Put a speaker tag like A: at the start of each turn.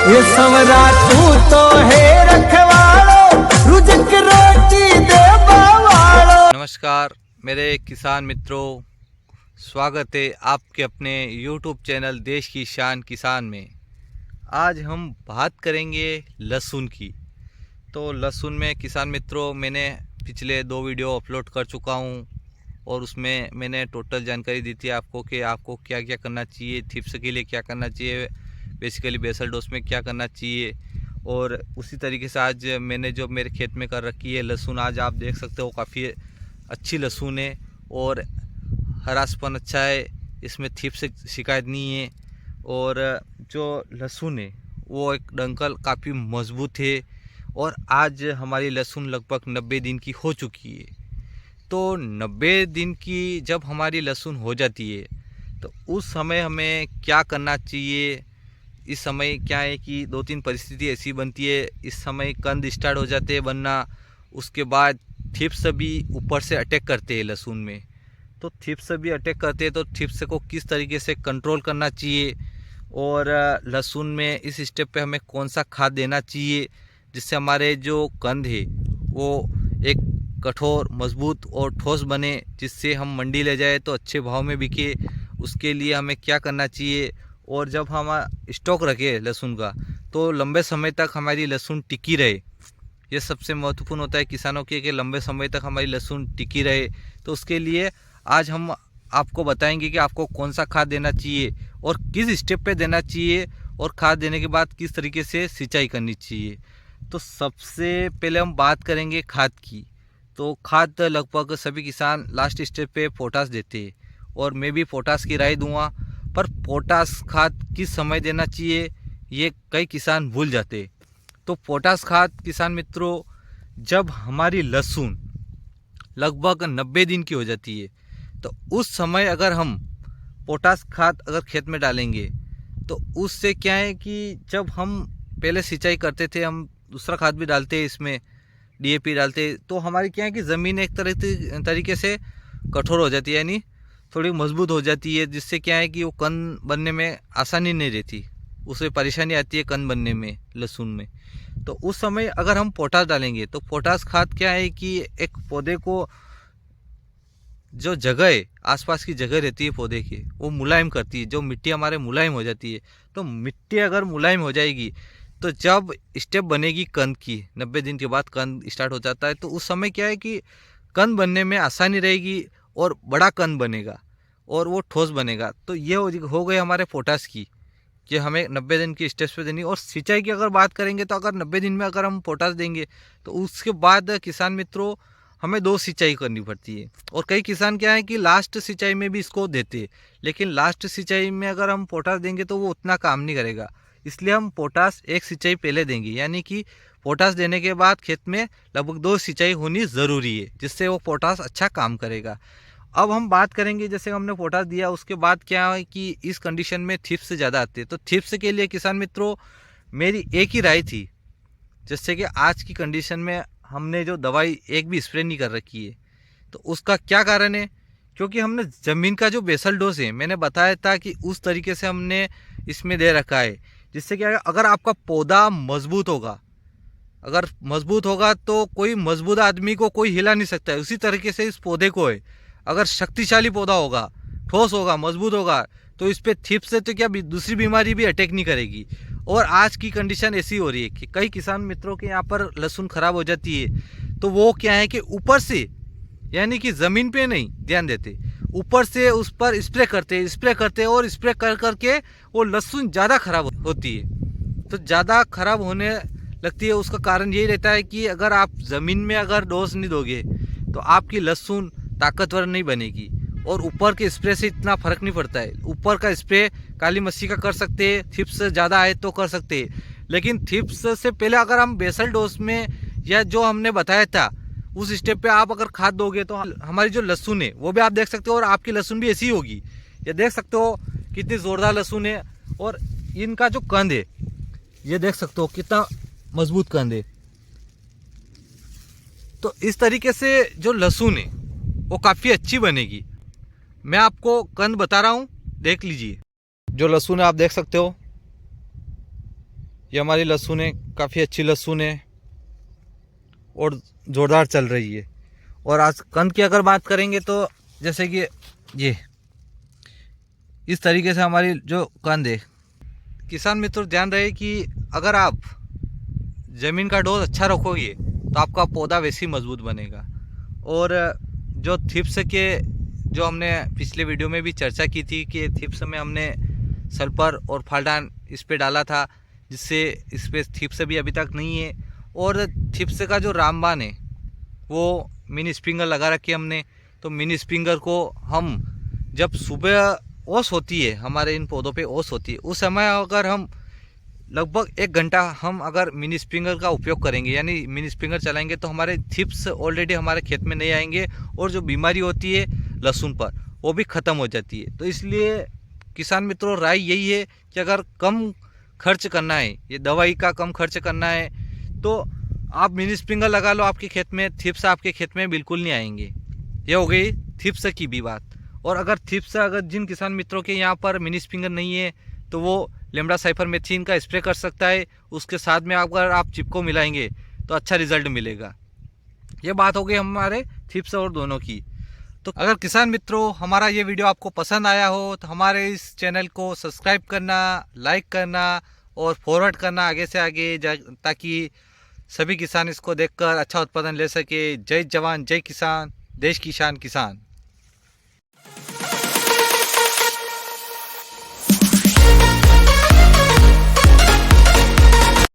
A: ये सवरा तू तो है रखवालो रुजक रोटी दे बावालो।
B: नमस्कार मेरे किसान मित्रों, स्वागत है आपके अपने YouTube चैनल देश की शान किसान में। आज हम बात करेंगे लहसुन की। तो लहसुन में किसान मित्रों, मैंने पिछले 2 वीडियो अपलोड कर चुका हूं और उसमें मैंने टोटल जानकारी दी थी आपको कि आपको क्या क्या करना चाहिए, थिप्स के लिए क्या करना चाहिए, बेसिकली बेसल डोज में क्या करना चाहिए। और उसी तरीके से आज मैंने जो मेरे खेत में कर रखी है लहसुन, आज आप देख सकते हो काफ़ी अच्छी लहसुन है और हरासपन अच्छा है, इसमें थिप्स से शिकायत नहीं है। और जो लहसुन है वो एक डंकल काफ़ी मजबूत है और आज हमारी लहसुन लगभग 90 दिन की हो चुकी है। तो 90 दिन की जब हमारी लहसुन हो जाती है तो उस समय हमें क्या करना चाहिए। इस समय क्या है कि 2-3 परिस्थिति ऐसी बनती है, इस समय कंद स्टार्ट हो जाते हैं बनना, उसके बाद थिप्स भी ऊपर से अटैक करते हैं लहसुन में। तो थिप्स भी अटैक करते हैं तो थिप्स को किस तरीके से कंट्रोल करना चाहिए और लहसुन में इस स्टेप पे हमें कौन सा खाद देना चाहिए जिससे हमारे जो कंद है वो एक कठोर, मजबूत और ठोस बने, जिससे हम मंडी ले जाए तो अच्छे भाव में बिके। उसके लिए हमें क्या करना चाहिए और जब हम स्टॉक रखें लहसुन का तो लंबे समय तक हमारी लहसुन टिकी रहे। ये सबसे महत्वपूर्ण होता है किसानों के कि लंबे समय तक हमारी लहसुन टिकी रहे। तो उसके लिए आज हम आपको बताएंगे कि आपको कौन सा खाद देना चाहिए और किस स्टेप पे देना चाहिए और खाद देने के बाद किस तरीके से सिंचाई करनी चाहिए। तो सबसे पहले हम बात करेंगे खाद की। तो खाद लगभग सभी किसान लास्ट स्टेप पे पोटास देते हैं और मैं भी पोटास की राय दूंगा, पर पोटास खाद किस समय देना चाहिए ये कई किसान भूल जाते। तो पोटास खाद किसान मित्रों, जब हमारी लहसुन लगभग 90 दिन की हो जाती है तो उस समय अगर हम पोटास खाद अगर खेत में डालेंगे तो उससे क्या है कि जब हम पहले सिंचाई करते थे, हम दूसरा खाद भी डालते हैं, इसमें DAP डालते, तो हमारी क्या है कि ज़मीन एक तरीके से कठोर हो जाती है, यानी थोड़ी मजबूत हो जाती है, जिससे क्या है कि वो कंद बनने में आसानी नहीं रहती, उसे परेशानी आती है कंद बनने में लहसुन में। तो उस समय अगर हम पोटास डालेंगे तो पोटास खाद क्या है कि एक पौधे को जो जगह है, आसपास की जगह रहती है पौधे की, वो मुलायम करती है। जो मिट्टी हमारे मुलायम हो जाती है, तो मिट्टी अगर मुलायम हो जाएगी तो जब स्टेप बनेगी कंद की, 90 दिन के बाद कंद स्टार्ट हो जाता है, तो उस समय क्या है कि कंद बनने में आसानी रहेगी और बड़ा कंद बनेगा और वो ठोस बनेगा। तो ये हो गए हमारे पोटास की कि हमें 90 दिन की स्टेप्स पे देनी। और सिंचाई की अगर बात करेंगे तो अगर 90 दिन में अगर हम पोटास देंगे तो उसके बाद किसान मित्रों हमें 2 सिंचाई करनी पड़ती है। और कई किसान क्या है कि लास्ट सिंचाई में भी इसको देते हैं, लेकिन लास्ट सिंचाई में अगर हम पोटास देंगे तो वो उतना काम नहीं करेगा, इसलिए हम पोटास एक सिंचाई पहले देंगे। यानी कि पोटास देने के बाद खेत में लगभग 2 सिंचाई होनी ज़रूरी है, जिससे वो पोटास अच्छा काम करेगा। अब हम बात करेंगे, जैसे हमने पोटास दिया उसके बाद क्या है कि इस कंडीशन में थिप्स ज़्यादा आते हैं। तो थिप्स के लिए किसान मित्रों मेरी एक ही राय थी, जैसे कि आज की कंडीशन में हमने जो दवाई एक भी स्प्रे नहीं कर रखी है। तो उसका क्या कारण है, क्योंकि हमने ज़मीन का जो बेसल डोज है मैंने बताया था कि उस तरीके से हमने इसमें दे रखा है, जिससे क्या अगर आपका पौधा मजबूत होगा, अगर मजबूत होगा तो कोई मजबूत आदमी को कोई हिला नहीं सकता है। उसी तरीके से इस पौधे को है, अगर शक्तिशाली पौधा होगा, ठोस होगा, मजबूत होगा, तो इस पर थिप्स से तो क्या दूसरी बीमारी भी अटैक नहीं करेगी। और आज की कंडीशन ऐसी हो रही है कि कई किसान मित्रों के यहाँ पर लहसुन खराब हो जाती है, तो वो क्या है कि ऊपर से, यानी कि ज़मीन पे नहीं ध्यान देते, ऊपर से उस पर स्प्रे करते और स्प्रे कर करके वो लहसुन ज़्यादा खराब होती है। तो ज़्यादा खराब होने लगती है, उसका कारण यही रहता है कि अगर आप ज़मीन में अगर डोज नहीं दोगे तो आपकी लहसुन ताकतवर नहीं बनेगी। और ऊपर के स्प्रे से इतना फ़र्क नहीं पड़ता है, ऊपर का स्प्रे काली मस्सी का कर सकते हैं, थिप्स ज़्यादा आए तो कर सकते हैं, लेकिन थिप्स से पहले अगर हम बेसल डोज में या जो हमने बताया था उस स्टेप पे आप अगर खाद दोगे तो हमारी जो लहसुन है वो भी आप देख सकते हो, और आपकी लहसुन भी ऐसी ही होगी। ये देख सकते हो कितनी ज़ोरदार लहसुन है, और इनका जो कंद है ये देख सकते हो कितना मजबूत कंद है। तो इस तरीके से जो लहसुन है वो काफ़ी अच्छी बनेगी। मैं आपको कंद बता रहा हूँ, देख लीजिए। जो लहसुन है आप देख सकते हो, ये हमारी लहसुन है, काफ़ी अच्छी लहसुन है और ज़ोरदार चल रही है। और आज कंद की अगर बात करेंगे तो जैसे कि ये इस तरीके से हमारी जो कंद है। किसान मित्रों ध्यान रहे कि अगर आप ज़मीन का डोज अच्छा रखोगे तो आपका पौधा वैसे ही मजबूत बनेगा। और जो थिप्स के जो हमने पिछले वीडियो में भी चर्चा की थी कि थिप्स में हमने सल्फर और फाल्डान इस पे डाला था, जिससे इस पे थिप्स भी अभी तक नहीं है। और थिप्स का जो रामबाण है वो मिनी स्प्रिंगर लगा रखी है हमने। तो मिनी स्प्रिंगर को हम जब सुबह ओस होती है, हमारे इन पौधों पे ओस होती है, उस समय अगर हम लगभग 1 घंटा हम अगर मिनी स्प्रिंगर का उपयोग करेंगे, यानी मिनी स्प्रिंगर चलाएंगे, तो हमारे थिप्स ऑलरेडी हमारे खेत में नहीं आएंगे और जो बीमारी होती है लहसुन पर वो भी ख़त्म हो जाती है। तो इसलिए किसान मित्रों राय यही है कि अगर कम खर्च करना है, ये दवाई का कम खर्च करना है, तो आप मिनी स्प्रिंगर लगा लो आपके खेत में, थिप्स आपके खेत में बिल्कुल नहीं आएंगे। ये हो गई थिप्स की भी बात। और अगर थिप्स अगर जिन किसान मित्रों के यहाँ पर मिनी स्प्रिंगर नहीं है तो वो लेमड़ा साइफरमेथ्रिन का स्प्रे कर सकता है। उसके साथ में अगर आप चिपको मिलाएंगे तो अच्छा रिजल्ट मिलेगा। ये बात हो गई हमारे थिप्स और दोनों की। तो अगर किसान मित्रों हमारा ये वीडियो आपको पसंद आया हो तो हमारे इस चैनल को सब्सक्राइब करना, लाइक करना और फॉरवर्ड करना आगे से आगे, ताकि सभी किसान इसको देखकर अच्छा उत्पादन ले सके। जय जवान जय किसान, देश की शान किसान।